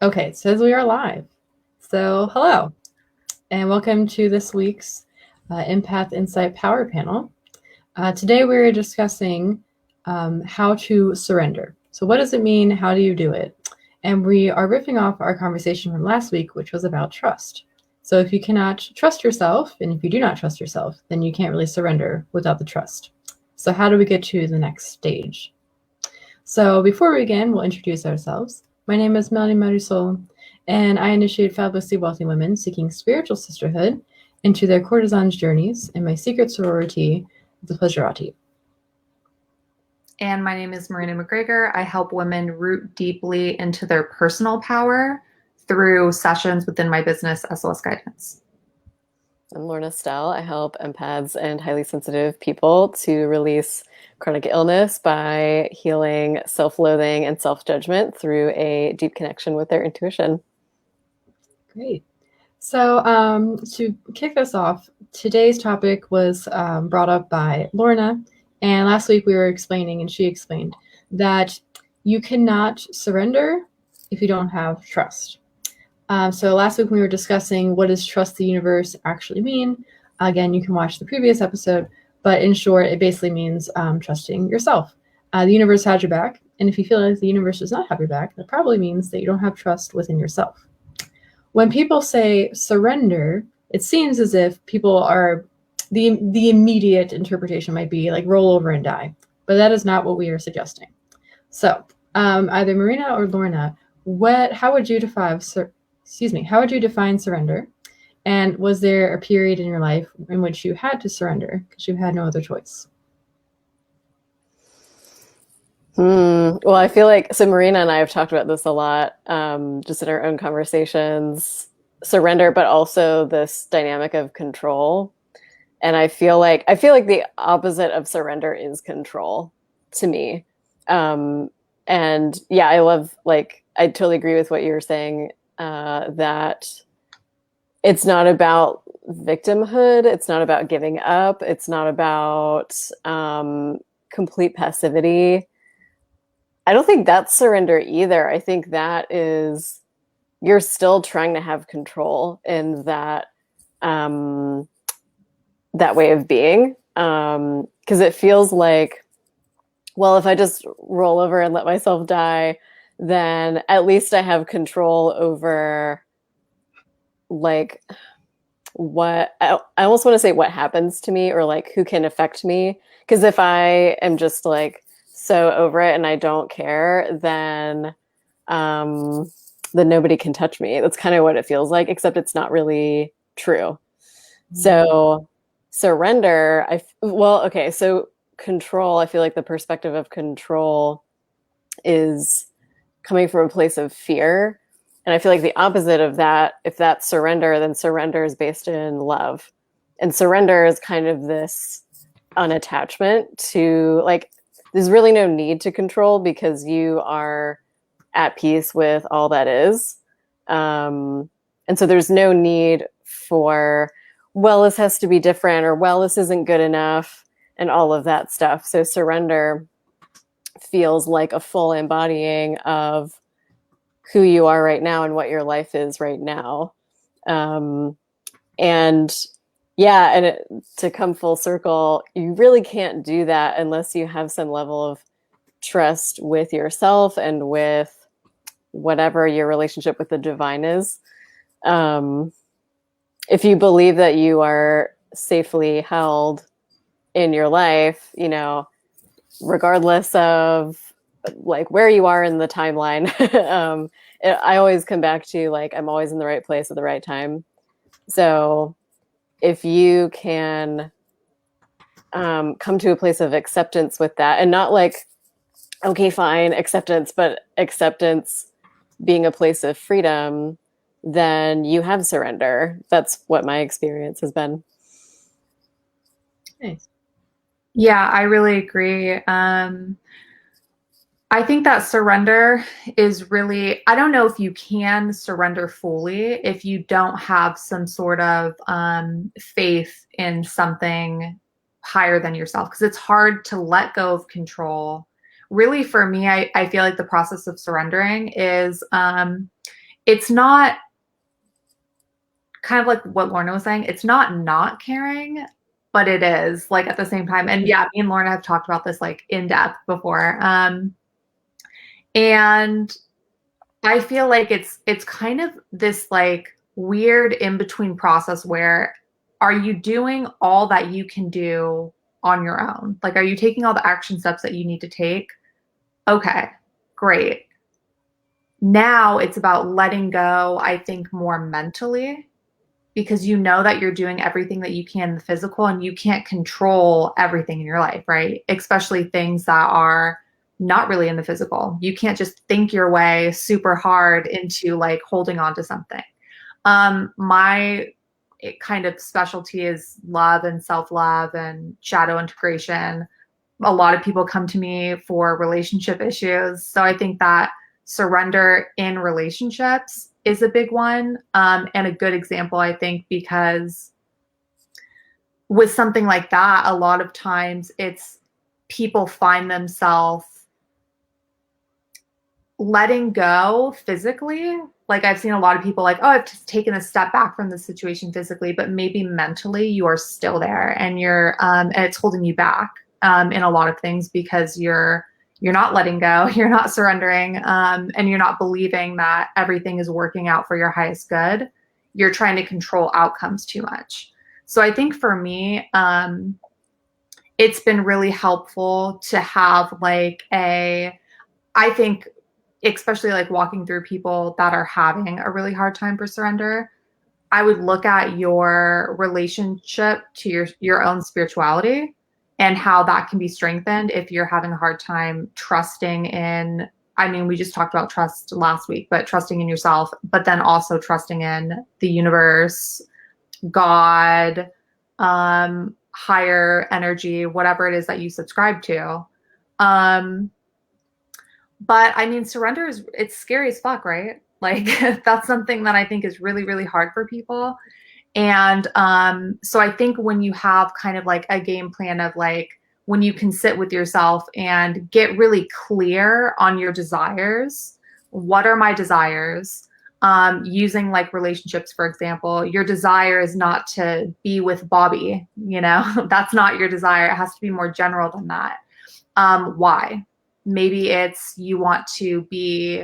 Okay, it says we are live. So, hello, and welcome to this week's Empath Insight Power Panel. Today we're discussing how to surrender. So, what does it mean? How do you do it? And we are riffing off our conversation from last week, which was about trust. So, if you cannot trust yourself, and if you do not trust yourself, then you can't really surrender without the trust. So, how do we get to the next stage? So, before we begin, we'll introduce ourselves. My name is Melanie Marisol, and I initiate fabulously wealthy women seeking spiritual sisterhood into their courtesan's journeys in my secret sorority, the Pleasurati. And my name is Marina Mcgreggor. I help women root deeply into their personal power through sessions within my business, S.O.S Guidance. I'm Lorna Stell. I help empaths and highly sensitive people to release chronic illness by healing self-loathing and self-judgment through a deep connection with their intuition. Great. So to kick this off, today's topic was brought up by Lorna, and last week we were explaining, and she explained, that you cannot surrender if you don't have trust. So last week we were discussing what does trust the universe actually mean. Again, you can watch the previous episode, but in short, it basically means trusting yourself. The universe has your back, and if you feel like the universe does not have your back, that probably means that you don't have trust within yourself. When people say surrender, it seems as if people are, the immediate interpretation might be like roll over and die, but that is not what we are suggesting. So either Marina or Lorna, how would you define surrender? And was there a period in your life in which you had to surrender because you had no other choice? Well, I feel like, so Marina and I have talked about this a lot, just in our own conversations, surrender, but also this dynamic of control. And I feel like the opposite of surrender is control to me. And yeah, I totally agree with what you're saying, that it's not about victimhood. It's not about giving up. It's not about complete passivity. I don't think that's surrender either. I think that is, you're still trying to have control in that that way of being. Because it feels like, well, if I just roll over and let myself die, then at least I have control over, like, what I almost want to say what happens to me, or like who can affect me. Because if I am just like so over it and I don't care, then nobody can touch me. That's kind of what it feels like, except it's not really true. So surrender, so control, I feel like the perspective of control is coming from a place of fear. And I feel like the opposite of that, if that's surrender, then surrender is based in love. And surrender is kind of this unattachment to, like, there's really no need to control because you are at peace with all that is. And so there's no need for, well, this has to be different, or, well, this isn't good enough, and all of that stuff. So surrender feels like a full embodying of who you are right now and what your life is right now. And yeah, to come full circle, you really can't do that unless you have some level of trust with yourself and with whatever your relationship with the divine is. If you believe that you are safely held in your life, regardless of like where you are in the timeline, I always come back to, like, I'm always in the right place at the right time. So if you can come to a place of acceptance with that, and not like, okay, fine, acceptance, but acceptance being a place of freedom, then you have surrender. That's what my experience has been. Nice. Yeah, I really agree. I think that surrender is really, I don't know if you can surrender fully if you don't have some sort of faith in something higher than yourself, because it's hard to let go of control. Really, for me, I feel like the process of surrendering is it's not, kind of like what Lorna was saying, it's not caring, but it is like at the same time. And yeah, me and Lorna have talked about this like in depth before. And I feel like it's kind of this like weird in between process where are you doing all that you can do on your own? Like, are you taking all the action steps that you need to take? Okay, great. Now it's about letting go, I think, more mentally, because you know that you're doing everything that you can in the physical and you can't control everything in your life, right? Especially things that are not really in the physical. You can't just think your way super hard into like holding on to something. My kind of specialty is love and self-love and shadow integration. A lot of people come to me for relationship issues. So I think that surrender in relationships is a big one, and a good example, I think, because with something like that, a lot of times it's people find themselves letting go physically. Like I've seen a lot of people like, oh, I've just taken a step back from the situation physically, but maybe mentally you are still there and and it's holding you back in a lot of things because you're not letting go, you're not surrendering, and you're not believing that everything is working out for your highest good. You're trying to control outcomes too much. So I think for me, it's been really helpful to have like I think, especially like walking through people that are having a really hard time for surrender, I would look at your relationship to your own spirituality and how that can be strengthened if you're having a hard time trusting in, I mean, we just talked about trust last week, but trusting in yourself, but then also trusting in the universe, God, higher energy, whatever it is that you subscribe to. But I mean, surrender it's scary as fuck, right? Like that's something that I think is really, really hard for people. And so I think when you have kind of like a game plan of like when you can sit with yourself and get really clear on your desires, what are my desires? Using like relationships, for example, your desire is not to be with Bobby, you know, that's not your desire. It has to be more general than that. Why? Maybe it's you want to be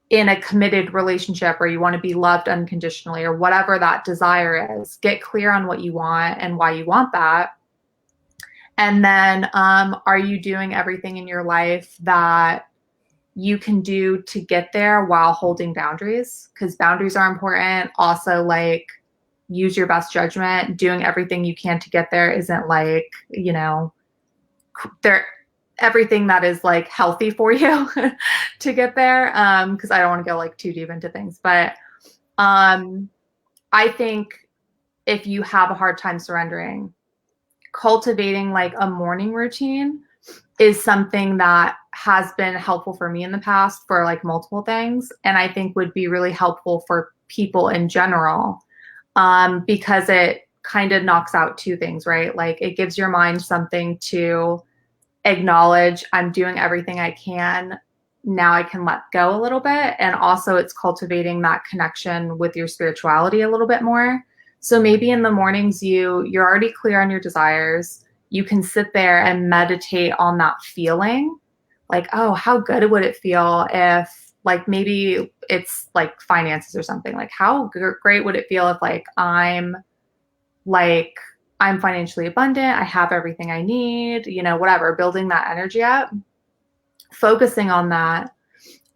in a committed relationship or you want to be loved unconditionally or whatever that desire is. Get clear on what you want and why you want that. And then are you doing everything in your life that you can do to get there while holding boundaries? Because boundaries are important. Also, like, use your best judgment. Doing everything you can to get there isn't like, you know, there everything that is like healthy for you to get there, because I don't want to go like too deep into things, but I think if you have a hard time surrendering, cultivating like a morning routine is something that has been helpful for me in the past for like multiple things, and I think would be really helpful for people in general, because it kind of knocks out two things, right? Like it gives your mind something to acknowledge, I'm doing everything I can. Now I can let go a little bit. And also it's cultivating that connection with your spirituality a little bit more. So maybe in the mornings you're already clear on your desires. You can sit there and meditate on that feeling. Like, oh, how good would it feel if like maybe it's like finances or something. Like how great would it feel if I'm financially abundant, I have everything I need, you know, whatever, building that energy up, focusing on that,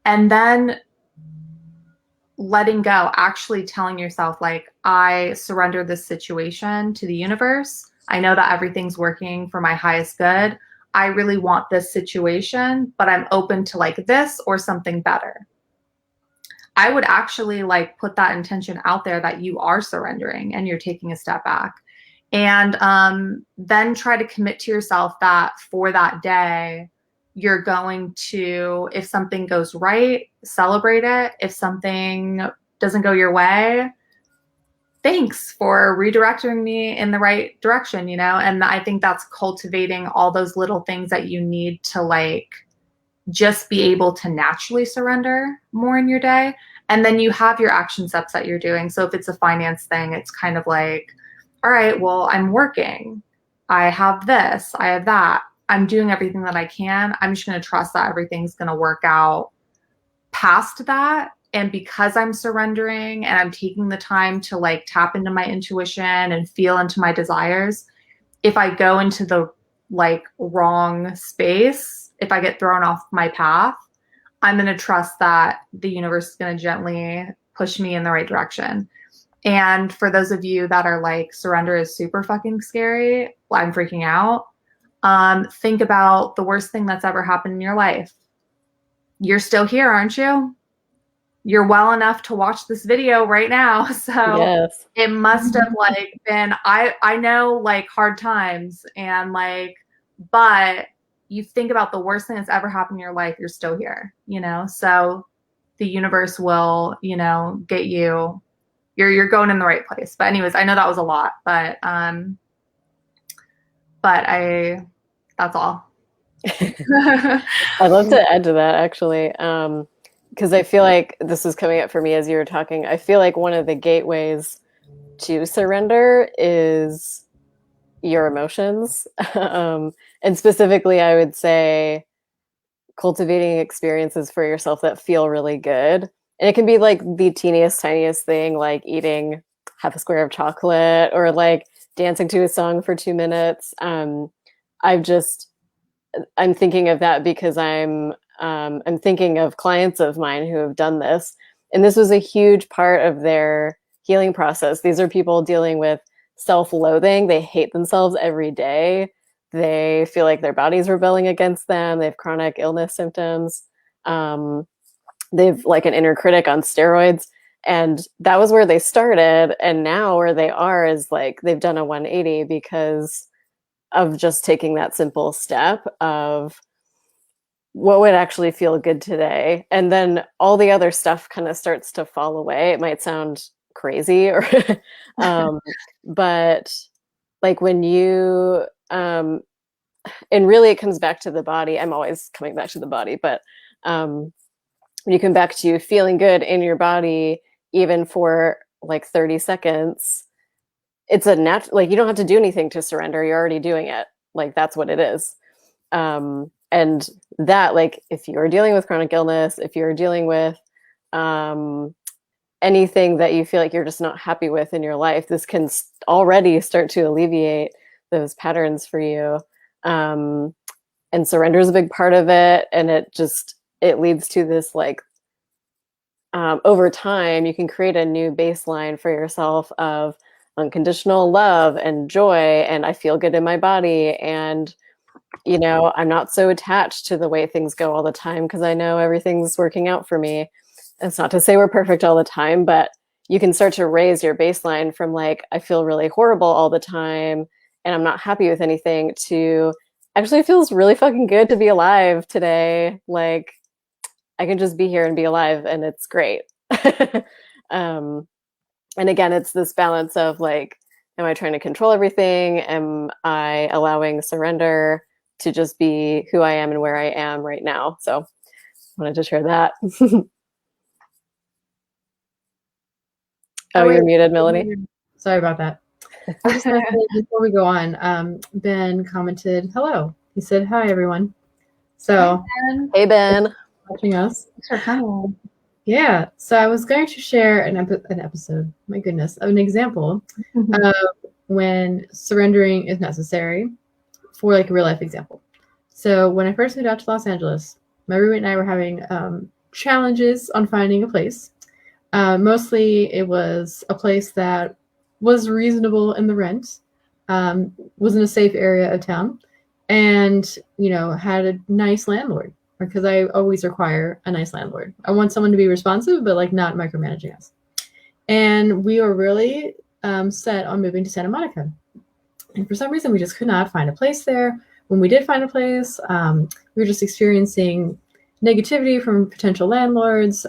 and then letting go, actually telling yourself, like, I surrender this situation to the universe. I know that everything's working for my highest good. I really want this situation, but I'm open to like this or something better. I would actually like put that intention out there that you are surrendering and you're taking a step back. And then try to commit to yourself that for that day, you're going to, if something goes right, celebrate it. If something doesn't go your way, thanks for redirecting me in the right direction, you know? And I think that's cultivating all those little things that you need to like just be able to naturally surrender more in your day. And then you have your action steps that you're doing. So if it's a finance thing, it's kind of like, all right, well, I'm working. I have this, I have that. I'm doing everything that I can. I'm just going to trust that everything's going to work out past that. And because I'm surrendering and I'm taking the time to like tap into my intuition and feel into my desires, if I go into the like wrong space, if I get thrown off my path, I'm going to trust that the universe is going to gently push me in the right direction. And for those of you that are like, surrender is super fucking scary, I'm freaking out. Think about the worst thing that's ever happened in your life. You're still here, aren't you? You're well enough to watch this video right now. So Yes. it must have like been, I know like hard times and like, but you think about the worst thing that's ever happened in your life, you're still here, you know? So the universe will, you know, get you, you're going in the right place. But anyways, I know that was a lot, but that's all. I'd love to add to that actually. Because I feel like this was coming up for me as you were talking. I feel like one of the gateways to surrender is your emotions. And specifically, I would say cultivating experiences for yourself that feel really good. And it can be like the teeniest, tiniest thing, like eating half a square of chocolate or like dancing to a song for 2 minutes. I'm thinking of that because I'm thinking of clients of mine who have done this, and this was a huge part of their healing process. These are people dealing with self-loathing. They hate themselves every day. They feel like their body's rebelling against them. They have chronic illness symptoms. They've like an inner critic on steroids. And that was where they started. And now where they are is like they've done a 180 because of just taking that simple step of what would actually feel good today. And then all the other stuff kind of starts to fall away. It might sound crazy or but like when you and really it comes back to the body. I'm always coming back to the body, but when you come back to feeling good in your body, even for like 30 seconds, it's a like you don't have to do anything to surrender. You're already doing it. Like that's what it is. And that, like, if you're dealing with chronic illness, if you're dealing with anything that you feel like you're just not happy with in your life, this can already start to alleviate those patterns for you. And surrender is a big part of it. And it leads to this like, over time, you can create a new baseline for yourself of unconditional love and joy. And I feel good in my body. And you know, I'm not so attached to the way things go all the time because I know everything's working out for me. It's not to say we're perfect all the time, but you can start to raise your baseline from like, I feel really horrible all the time and I'm not happy with anything to actually it feels really fucking good to be alive today. Like I can just be here and be alive and it's great. And again, it's this balance of like, am I trying to control everything? Am I allowing surrender to just be who I am and where I am right now? So I wanted to share that. Oh, you're muted, Melanie. Sorry about that. I just want to say before we go on, Ben commented, hello. He said, hi, everyone. So, hey, Ben. Watching us. Thanks for coming. Yeah. So I was going to share an episode, my goodness, of an example of when surrendering is necessary for like a real life example. So when I first moved out to Los Angeles, my roommate and I were having challenges on finding a place. Mostly it was a place that was reasonable in the rent, was in a safe area of town, and, you know, had a nice landlord, because I always require a nice landlord. I want someone to be responsive, but like not micromanaging us. And we were really set on moving to Santa Monica. And for some reason, we just could not find a place there. When we did find a place, we were just experiencing negativity from potential landlords,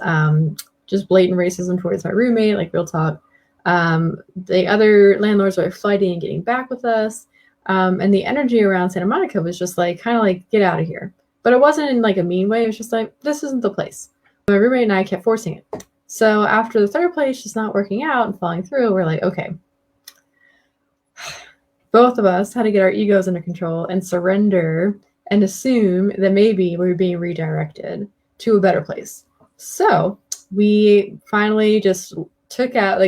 just blatant racism towards my roommate, like real talk. The other landlords were fighting and getting back with us. And the energy around Santa Monica was just like, kind of like, get out of here. But it wasn't in like a mean way. It was just like, this isn't the place. My roommate and I kept forcing it. So after the third place just not working out and falling through, we're like, okay, both of us had to get our egos under control and surrender and assume that maybe we were being redirected to a better place. So we finally just took off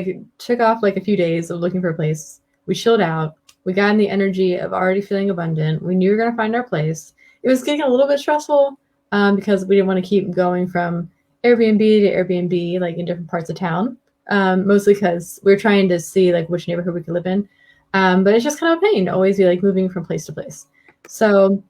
like a few days of looking for a place. We chilled out. We got in the energy of already feeling abundant. We knew we were going to find our place. It was getting a little bit stressful because we didn't want to keep going from Airbnb to Airbnb, like in different parts of town. Mostly because we were trying to see like which neighborhood we could live in. But it's just kind of a pain to always be like moving from place to place. So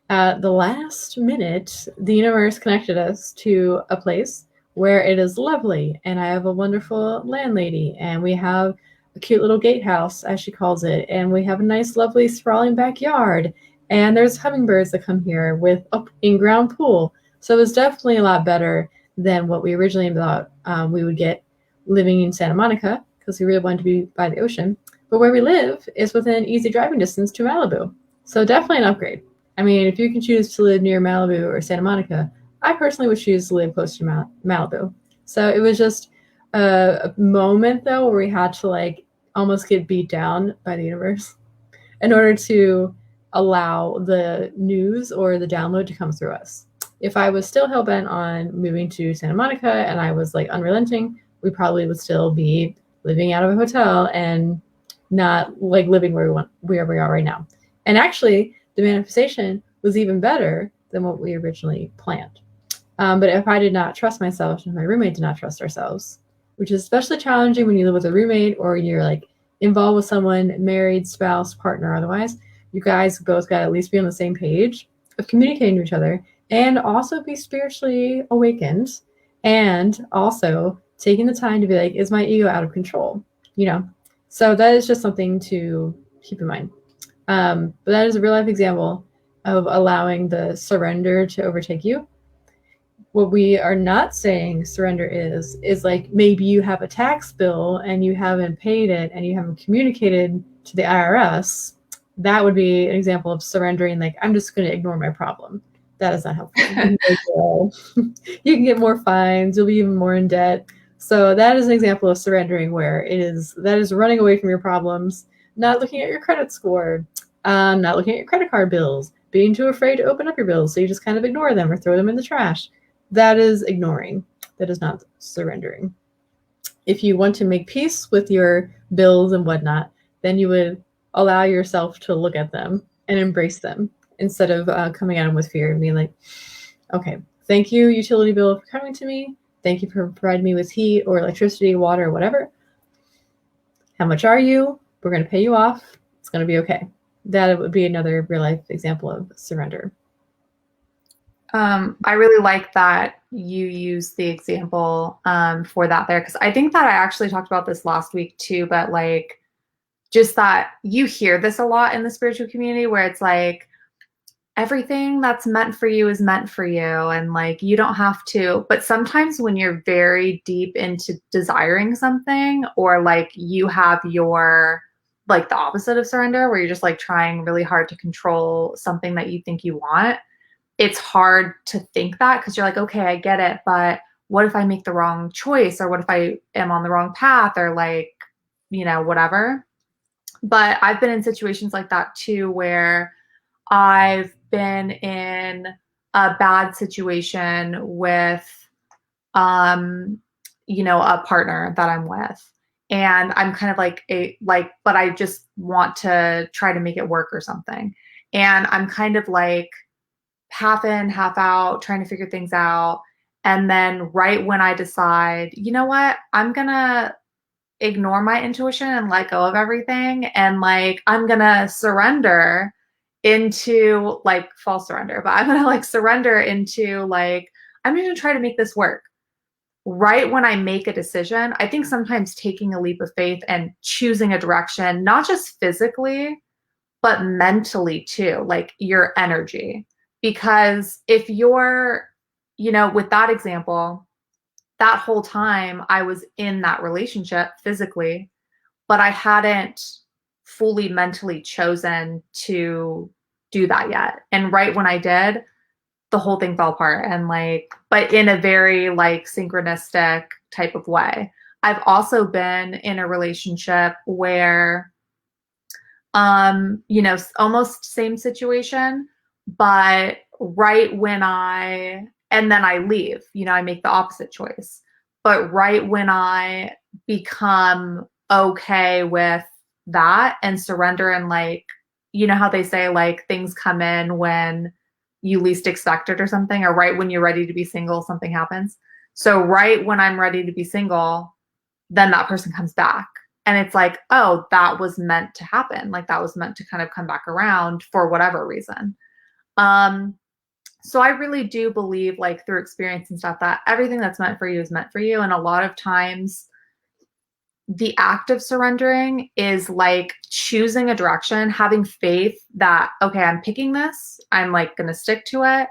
at the last minute, the universe connected us to a place where it is lovely, and I have a wonderful landlady, and we have a cute little gatehouse, as she calls it, and we have a nice, lovely, sprawling backyard, and there's hummingbirds that come here with an in-ground pool. So it was definitely a lot better than what we originally thought we would get living in Santa Monica, because we really wanted to be by the ocean. But where we live is within easy driving distance to Malibu. So definitely an upgrade. I mean, if you can choose to live near Malibu or Santa Monica, I personally would choose to live close to Malibu. So it was just a moment, though, where we had to like almost get beat down by the universe in order to allow the news or the download to come through us. If I was still hell bent on moving to Santa Monica and I was like unrelenting, we probably would still be living out of a hotel and not like living where we are right now. And actually, the manifestation was even better than what we originally planned. But if I did not trust myself and my roommate did not trust ourselves, which is especially challenging when you live with a roommate or you're like involved with someone, married, spouse, partner, otherwise, you guys both got to at least be on the same page of communicating to each other and also be spiritually awakened and also taking the time to be like, is my ego out of control? You know, so that is just something to keep in mind. But that is a real life example of allowing the surrender to overtake you. What we are not saying surrender is like maybe you have a tax bill and you haven't paid it and you haven't communicated to the IRS. That would be an example of surrendering, like, I'm just going to ignore my problem. That is not helpful. You can get more fines, you'll be even more in debt. So that is an example of surrendering where that is running away from your problems, not looking at your credit score, not looking at your credit card bills, being too afraid to open up your bills, so you just kind of ignore them or throw them in the trash. That is ignoring. That is not surrendering. If you want to make peace with your bills and whatnot, then you would allow yourself to look at them and embrace them instead of coming at them with fear and being like, okay, thank you, utility bill, for coming to me. Thank you for providing me with heat or electricity, water, or whatever. How much are you? We're going to pay you off. It's going to be okay. That would be another real life example of surrender. I really like that you use the example for that there, because I think that I actually talked about this last week too, but like just that you hear this a lot in the spiritual community where it's like everything that's meant for you is meant for you and like you don't have to. But sometimes when you're very deep into desiring something or like you have your like the opposite of surrender where you're just like trying really hard to control something that you think you want, it's hard to think that because you're like, okay, I get it, but what if I make the wrong choice or what if I am on the wrong path or like, you know, whatever. But I've been in situations like that too where I've been in a bad situation with you know, a partner that I'm with. And I'm kind of like but I just want to try to make it work or something. And I'm kind of like half in, half out, trying to figure things out. And then right when I decide, you know what, I'm going to ignore my intuition and let go of everything. And like, I'm going to surrender into like false surrender, but I'm going to like surrender into like, I'm going to try to make this work. Right when I make a decision, I think sometimes taking a leap of faith and choosing a direction, not just physically, but mentally too, like your energy. Because if you're, you know, with that example, that whole time I was in that relationship physically, but I hadn't fully mentally chosen to do that yet. And right when I did, the whole thing fell apart, and like, but in a very like synchronistic type of way. I've also been in a relationship where, you know, almost same situation, but right when and then I leave, you know, I make the opposite choice. But right when I become okay with that and surrender, and like, you know how they say like things come in when you least expect it or something, or right when you're ready to be single, something happens. So right when I'm ready to be single, then that person comes back. And it's like, oh, that was meant to happen. Like that was meant to kind of come back around for whatever reason. Um, so I really do believe, like through experience and stuff, that everything that's meant for you is meant for you. And a lot of times the act of surrendering is like choosing a direction, having faith that, okay, I'm picking this, I'm like going to stick to it.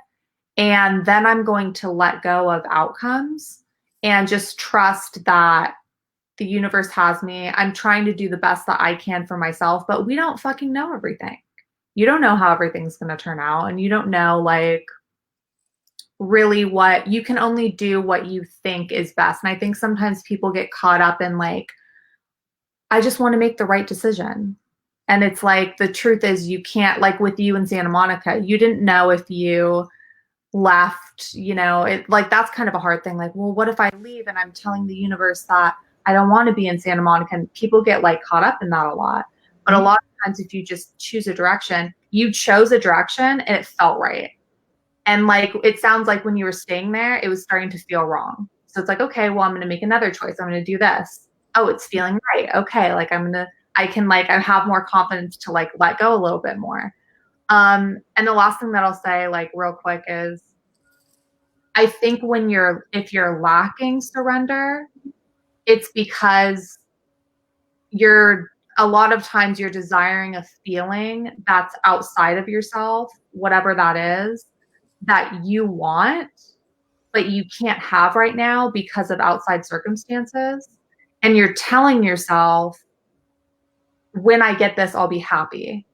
And then I'm going to let go of outcomes and just trust that the universe has me. I'm trying to do the best that I can for myself, but we don't fucking know everything. You don't know how everything's going to turn out, and you don't know like really what you can only do what you think is best. And I think sometimes people get caught up in like, I just want to make the right decision. And it's like, the truth is you can't, like with you in Santa Monica, you didn't know if you left, you know, it like, that's kind of a hard thing. Like, well, what if I leave and I'm telling the universe that I don't want to be in Santa Monica? And people get like caught up in that a lot. But a lot of times if you just choose a direction, you chose a direction and it felt right. And like, it sounds like when you were staying there, it was starting to feel wrong. So it's like, okay, well, I'm going to make another choice. I'm going to do this. Oh, it's feeling right. Okay. Like I can like, I have more confidence to like let go a little bit more. And the last thing that I'll say like real quick is, I think if you're lacking surrender, it's because a lot of times you're desiring a feeling that's outside of yourself, whatever that is, that you want, but you can't have right now because of outside circumstances. And you're telling yourself, when I get this, I'll be happy.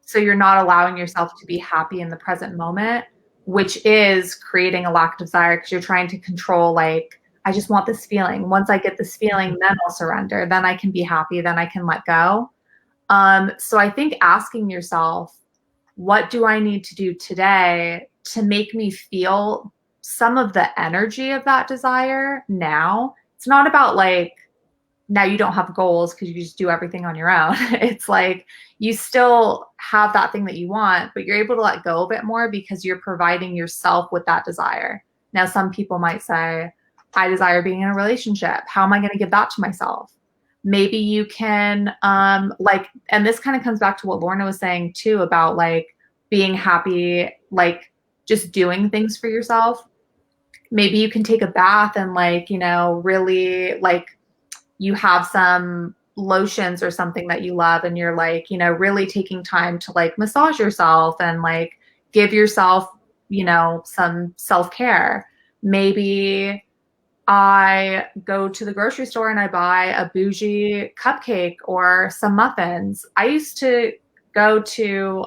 So you're not allowing yourself to be happy in the present moment, which is creating a lack of desire, because you're trying to control, like, I just want this feeling. Once I get this feeling, then I'll surrender. Then I can be happy. Then I can let go. So I think asking yourself, what do I need to do today to make me feel some of the energy of that desire now? It's not about like, now you don't have goals because you just do everything on your own. It's like you still have that thing that you want, but you're able to let go a bit more because you're providing yourself with that desire. Now, some people might say, I desire being in a relationship. How am I going to give that to myself? Maybe you can, like, and this kind of comes back to what Lorna was saying too about like being happy, like just doing things for yourself. Maybe you can take a bath and like, you know, really like, you have some lotions or something that you love, and you're like, you know, really taking time to like massage yourself and like give yourself, you know, some self-care. Maybe I go to the grocery store and I buy a bougie cupcake or some muffins. I used to go to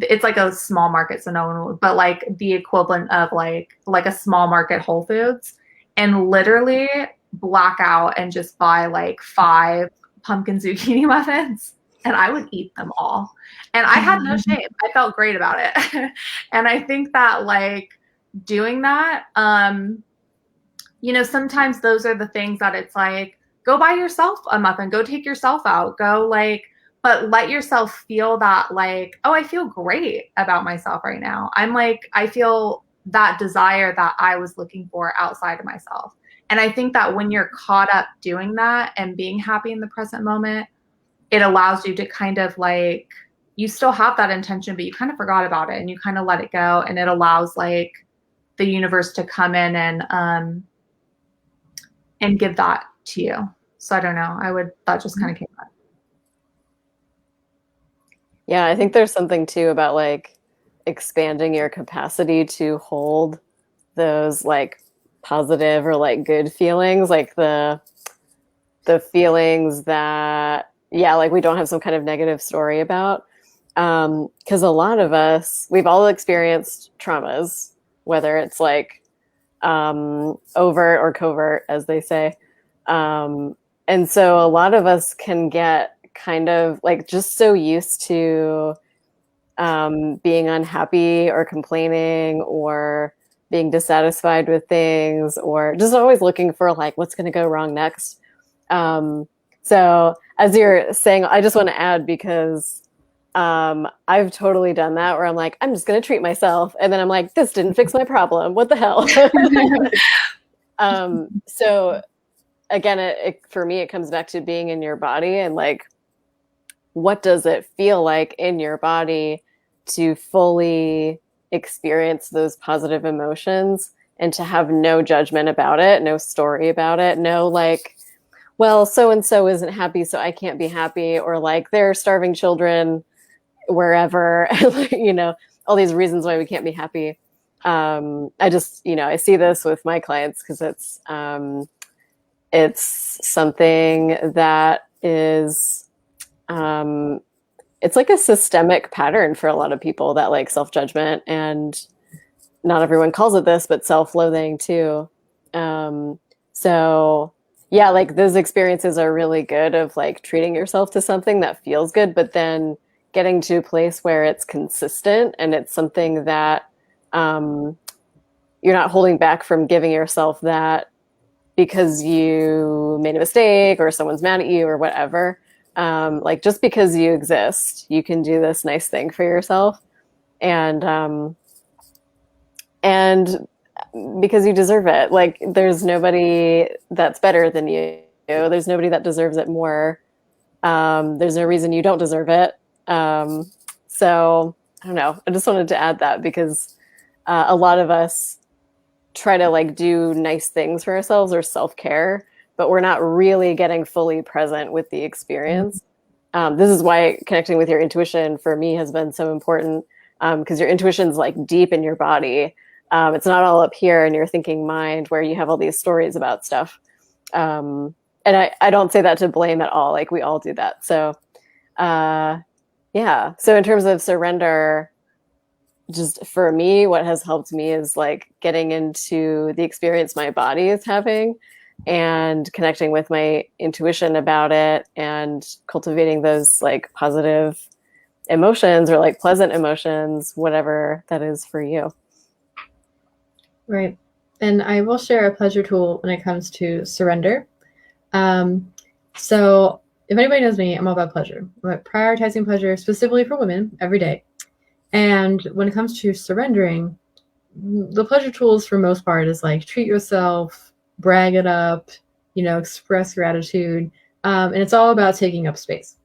it's like a small market, so no one would, but like the equivalent of like a small market Whole Foods, and literally black out and just buy like 5 pumpkin zucchini muffins, and I would eat them all. And I had no shame. I felt great about it. And I think that like doing that, you know, sometimes those are the things that it's like, go buy yourself a muffin, go take yourself out, go like, but let yourself feel that like, oh, I feel great about myself right now. I'm like, I feel that desire that I was looking for outside of myself. And I think that when you're caught up doing that and being happy in the present moment, it allows you to kind of like, you still have that intention, but you kind of forgot about it and you kind of let it go. And it allows like the universe to come in and give that to you. So I don't know. That just kind of came up. Yeah, I think there's something too about like expanding your capacity to hold those like positive or like good feelings, like the feelings that, yeah, like we don't have some kind of negative story about. Because a lot of us, we've all experienced traumas, whether it's like overt or covert, as they say. And so a lot of us can get kind of like just so used to being unhappy or complaining or being dissatisfied with things or just always looking for like what's going to go wrong next. So as you're saying, I just want to add because I've totally done that where I'm like, I'm just going to treat myself. And then I'm like, this didn't fix my problem. What the hell? So again, for me, it comes back to being in your body and like, what does it feel like in your body to fully experience those positive emotions and to have no judgment about it, no story about it, no like, well, so-and-so isn't happy, so I can't be happy, or like they're starving children wherever, you know, all these reasons why we can't be happy. I just, you know, I see this with my clients because it's something that is, it's like a systemic pattern for a lot of people, that like self-judgment, and not everyone calls it this, but self-loathing too. So yeah, like those experiences are really good of like treating yourself to something that feels good, but then getting to a place where it's consistent and it's something that you're not holding back from giving yourself that because you made a mistake or someone's mad at you or whatever. Like just because you exist, you can do this nice thing for yourself, and because you deserve it. Like there's nobody that's better than you. There's nobody that deserves it more. There's no reason you don't deserve it. So I don't know. I just wanted to add that because a lot of us try to like do nice things for ourselves or self-care, but we're not really getting fully present with the experience. This is why connecting with your intuition for me has been so important, because your intuition's like deep in your body. It's not all up here in your thinking mind where you have all these stories about stuff. And I don't say that to blame at all. Like we all do that. So yeah. So in terms of surrender, just for me, what has helped me is like getting into the experience my body is having and connecting with my intuition about it and cultivating those like positive emotions or like pleasant emotions, whatever that is for you. Right. And I will share a pleasure tool when it comes to surrender. So if anybody knows me, I'm all about pleasure. I'm about prioritizing pleasure specifically for women every day. And when it comes to surrendering, the pleasure tools for most part is like treat yourself, brag it up, you know, express gratitude. And it's all about taking up space.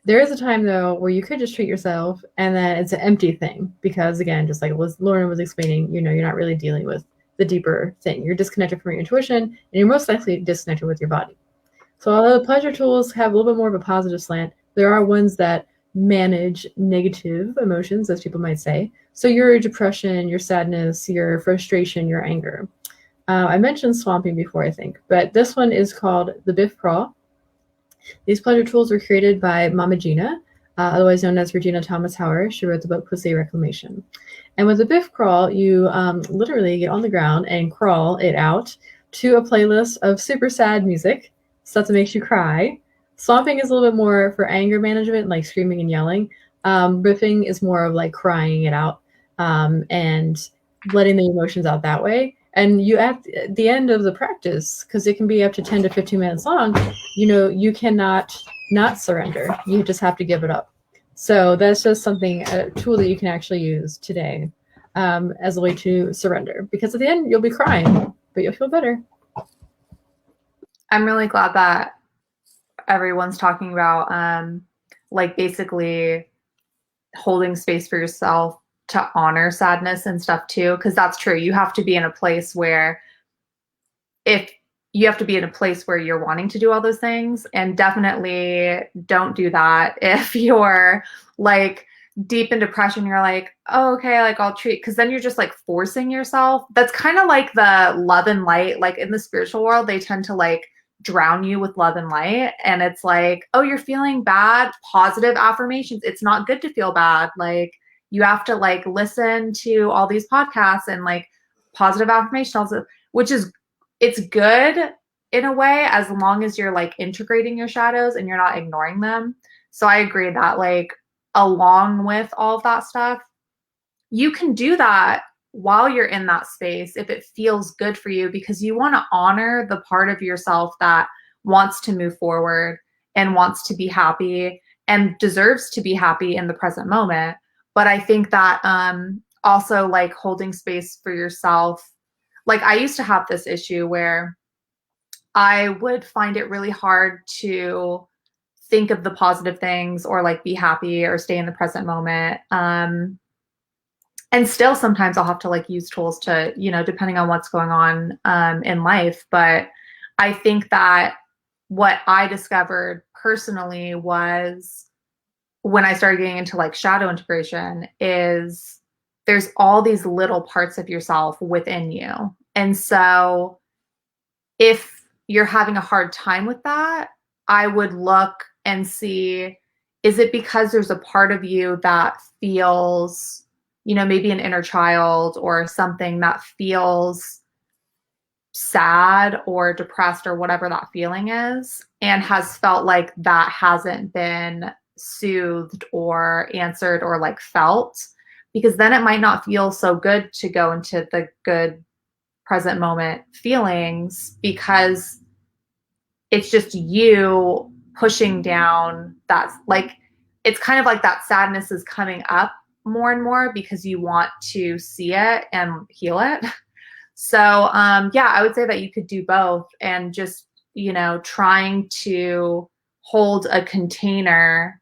There is a time though where you could just treat yourself and then it's an empty thing because again, just like Lauren was explaining, you know, you're not really dealing with the deeper thing. You're disconnected from your intuition and you're most likely disconnected with your body. So although the pleasure tools have a little bit more of a positive slant, there are ones that manage negative emotions, as people might say. So your depression, your sadness, your frustration, your anger. I mentioned swamping before, I think, but this one is called the Biff Crawl. These pleasure tools were created by Mama Gina, otherwise known as Regina Thomas Howard. She wrote the book Pussy Reclamation. And with the Biff Crawl, you literally get on the ground and crawl it out to a playlist of super sad music, stuff that makes you cry. Swamping is a little bit more for anger management, like screaming and yelling. Riffing is more of like crying it out and letting the emotions out that way. And you at the end of the practice, because it can be up to 10 to 15 minutes long, you know, you cannot not surrender. You just have to give it up. So that's just something, a tool that you can actually use today as a way to surrender. Because at the end, you'll be crying, but you'll feel better. I'm really glad that everyone's talking about like basically holding space for yourself to honor sadness and stuff too, because that's true. You have to be in a place where if you have to be in a place where you're wanting to do all those things, and definitely don't do that if you're like deep in depression. You're like, oh, okay, like I'll treat, because then you're just like forcing yourself. That's kind of like the love and light, like in the spiritual world, they tend to like drown you with love and light. And it's like, oh, you're feeling bad, positive affirmations. It's not good to feel bad. Like, you have to like listen to all these podcasts and like positive affirmations, which is, it's good in a way, as long as you're like integrating your shadows and you're not ignoring them. So I agree that like, along with all of that stuff, you can do that while you're in that space if it feels good for you, because you want to honor the part of yourself that wants to move forward and wants to be happy and deserves to be happy in the present moment. But I think that also like holding space for yourself, like I used to have this issue where I would find it really hard to think of the positive things or like be happy or stay in the present moment. And still sometimes I'll have to like use tools to, you know, depending on what's going on in life. But I think that what I discovered personally was when I started getting into like shadow integration is there's all these little parts of yourself within you. And so if you're having a hard time with that, I would look and see, is it because there's a part of you that feels, you know, maybe an inner child or something that feels sad or depressed or whatever that feeling is, and has felt like that hasn't been soothed or answered or like felt, because then it might not feel so good to go into the good present moment feelings, because it's just you pushing down that, like, it's kind of like that sadness is coming up more and more because you want to see it and heal it. So yeah, I would say that you could do both, and just, you know, trying to hold a container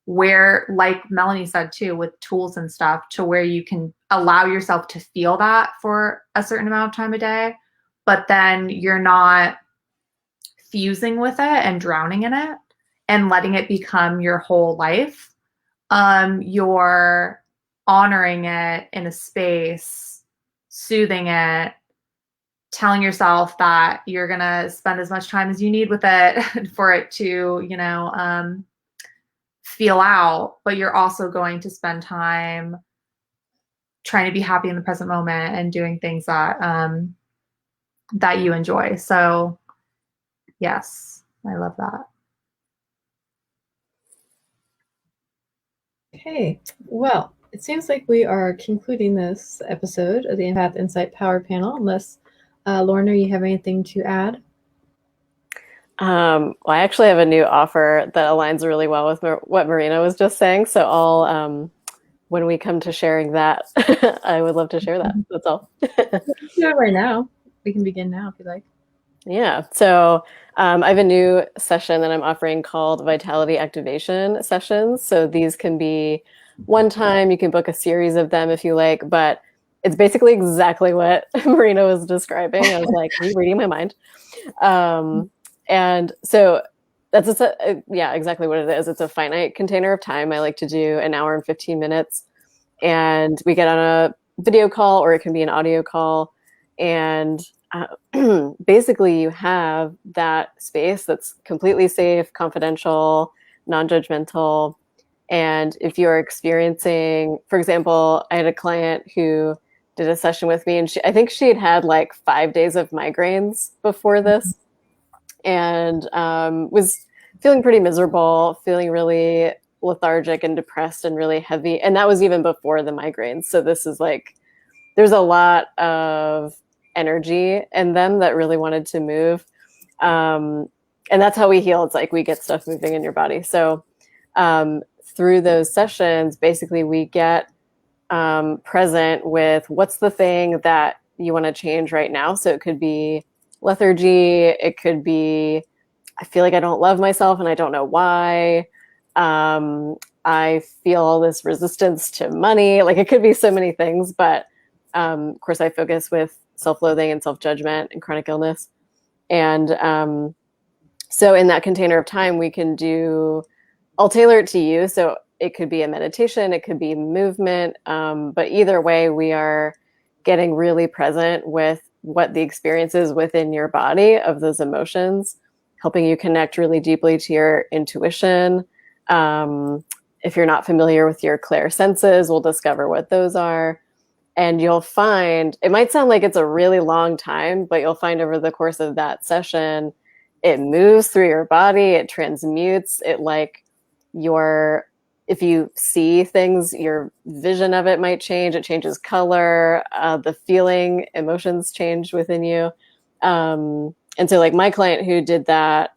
where, like Melanie said too, with tools and stuff, to where you can allow yourself to feel that for a certain amount of time a day, but then you're not fusing with it and drowning in it and letting it become your whole life. You're honoring it in a space, soothing it, telling yourself that you're going to spend as much time as you need with it for it to, you know, feel out, but you're also going to spend time trying to be happy in the present moment and doing things that that you enjoy. So yes, I love that. Okay, well, it seems like we are concluding this episode of the Empath Insight Power Panel, unless Lorna, you have anything to add? Well, I actually have a new offer that aligns really well with what Marina was just saying. So I'll, when we come to sharing that, I would love to share that. That's all. Do it right now. We can begin now if you like. Yeah. So I have a new session that I'm offering called Vitality Activation Sessions. So these can be one time. You can book a series of them if you like, but it's basically exactly what Marina was describing. I was like, are you reading my mind? And so that's yeah, exactly what it is. It's a finite container of time. I like to do an hour and 15 minutes, and we get on a video call, or it can be an audio call. And basically you have that space that's completely safe, confidential, non-judgmental. And if you're experiencing, for example, I had a client who did a session with me, and I think she had like 5 days of migraines before this, and was feeling pretty miserable, feeling really lethargic and depressed and really heavy. And that was even before the migraines. So this is like, there's a lot of energy in them that really wanted to move. And that's how we heal. It's like we get stuff moving in your body. So through those sessions, basically we get present with what's the thing that you want to change right now. So it could be lethargy. It could be, I feel like I don't love myself and I don't know why. I feel all this resistance to money. Like, it could be so many things, but of course I focus with self-loathing and self-judgment and chronic illness. And so in that container of time, we can do, I'll tailor it to you. So it could be a meditation, it could be movement, but either way, we are getting really present with what the experience is within your body of those emotions. helping you connect really deeply to your intuition. If you're not familiar with your clairsenses, we'll discover what those are. And you'll find, it might sound like it's a really long time, but you'll find over the course of that session, it moves through your body, it transmutes, it like if you see things, your vision of it might change, it changes color, the feeling, emotions change within you. And so like my client who did that,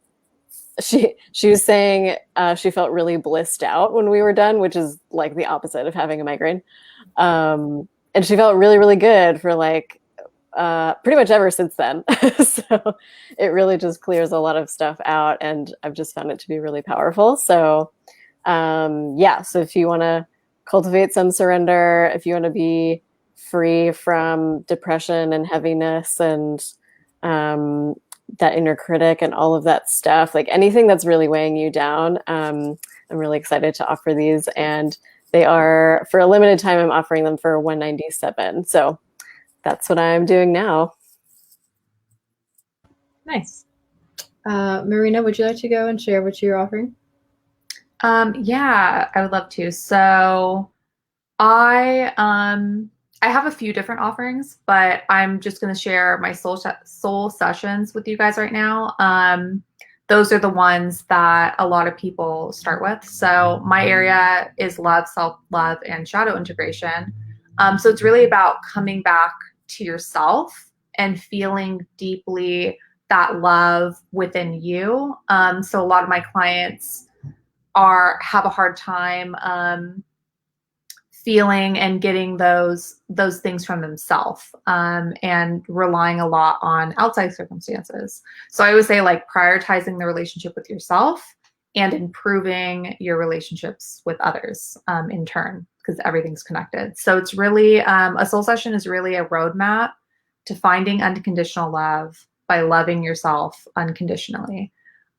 she was saying she felt really blissed out when we were done, which is like the opposite of having a migraine. And she felt really, really good for like pretty much ever since then. So it really just clears a lot of stuff out, and I've just found it to be really powerful. So yeah, so if you want to cultivate some surrender, if you want to be free from depression and heaviness and that inner critic and all of that stuff, like anything that's really weighing you down, I'm really excited to offer these. And they are, for a limited time, I'm offering them for $197. So that's what I'm doing now. Nice. Marina, would you like to go and share what you're offering? Yeah, I would love to. So I have a few different offerings, but I'm just going to share my soul sessions with you guys right now. Those are the ones that a lot of people start with. So my area is love, self-love, and shadow integration. So it's really about coming back to yourself and feeling deeply that love within you. So a lot of my clients have a hard time feeling and getting those things from themselves, and relying a lot on outside circumstances. So I always say, like, prioritizing the relationship with yourself and improving your relationships with others in turn, because everything's connected. So it's really a soul session is really a roadmap to finding unconditional love by loving yourself unconditionally.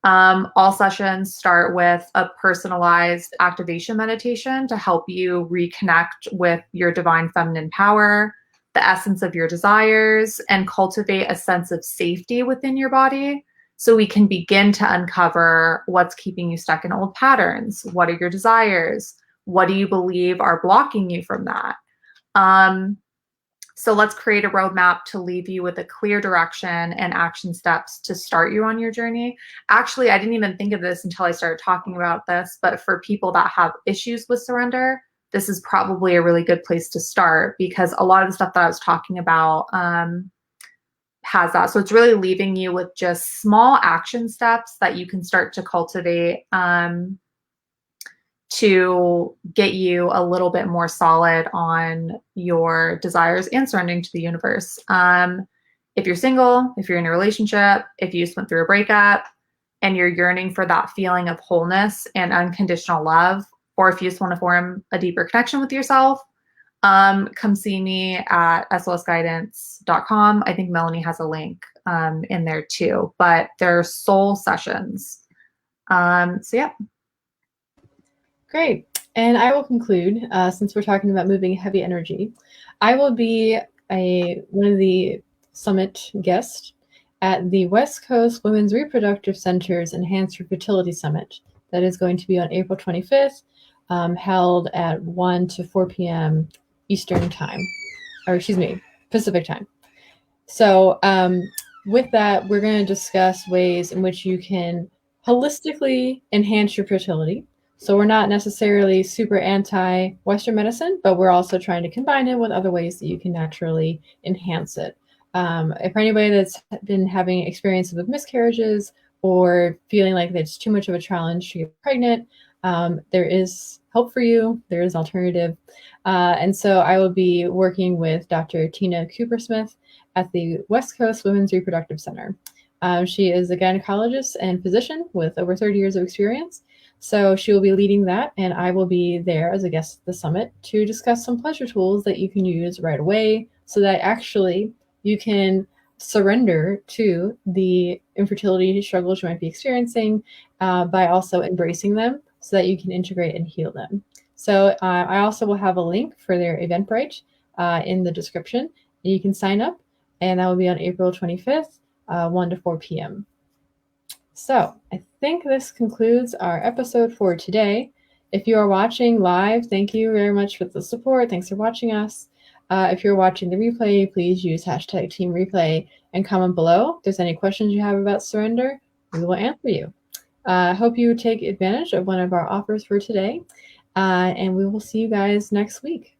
All sessions start with a personalized activation meditation to help you reconnect with your divine feminine power, the essence of your desires, and cultivate a sense of safety within your body, so we can begin to uncover what's keeping you stuck in old patterns. What are your desires? What do you believe are blocking you from that? So let's create a roadmap to leave you with a clear direction and action steps to start you on your journey. Actually, I didn't even think of this until I started talking about this, but for people that have issues with surrender, this is probably a really good place to start, because a lot of the stuff that I was talking about has that. So it's really leaving you with just small action steps that you can start to cultivate to get you a little bit more solid on your desires and surrendering to the universe. If you're single, if you're in a relationship, if you just went through a breakup and you're yearning for that feeling of wholeness and unconditional love, or if you just want to form a deeper connection with yourself, come see me at SOSguidance.com. I think Melanie has a link in there too, but they're soul sessions. So yeah. Great. And I will conclude, since we're talking about moving heavy energy. I will be one of the summit guests at the West Coast Women's Reproductive Center's Enhance Your Fertility Summit. That is going to be on April 25th, held at 1 to 4 p.m. Eastern time, or excuse me, Pacific time. So with that, we're going to discuss ways in which you can holistically enhance your fertility. So we're not necessarily super anti-Western medicine, but we're also trying to combine it with other ways that you can naturally enhance it. For anybody that's been having experiences with miscarriages or feeling like it's too much of a challenge to get pregnant, there is help for you. There is alternative. And so I will be working with Dr. Tina Cooper-Smith at the West Coast Women's Reproductive Center. She is a gynecologist and physician with over 30 years of experience. So she will be leading that, and I will be there as a guest at the summit to discuss some pleasure tools that you can use right away so that actually you can surrender to the infertility struggles you might be experiencing by also embracing them so that you can integrate and heal them. So I also will have a link for their Eventbrite in the description. You can sign up, and that will be on April 25th, 1 to 4 p.m. So I think this concludes our episode for today. If you are watching live, thank you very much for the support. Thanks for watching us. If you're watching the replay, please use hashtag Team Replay and comment below. If there's any questions you have about surrender, we will answer you. I hope you take advantage of one of our offers for today, and we will see you guys next week.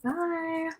Bye.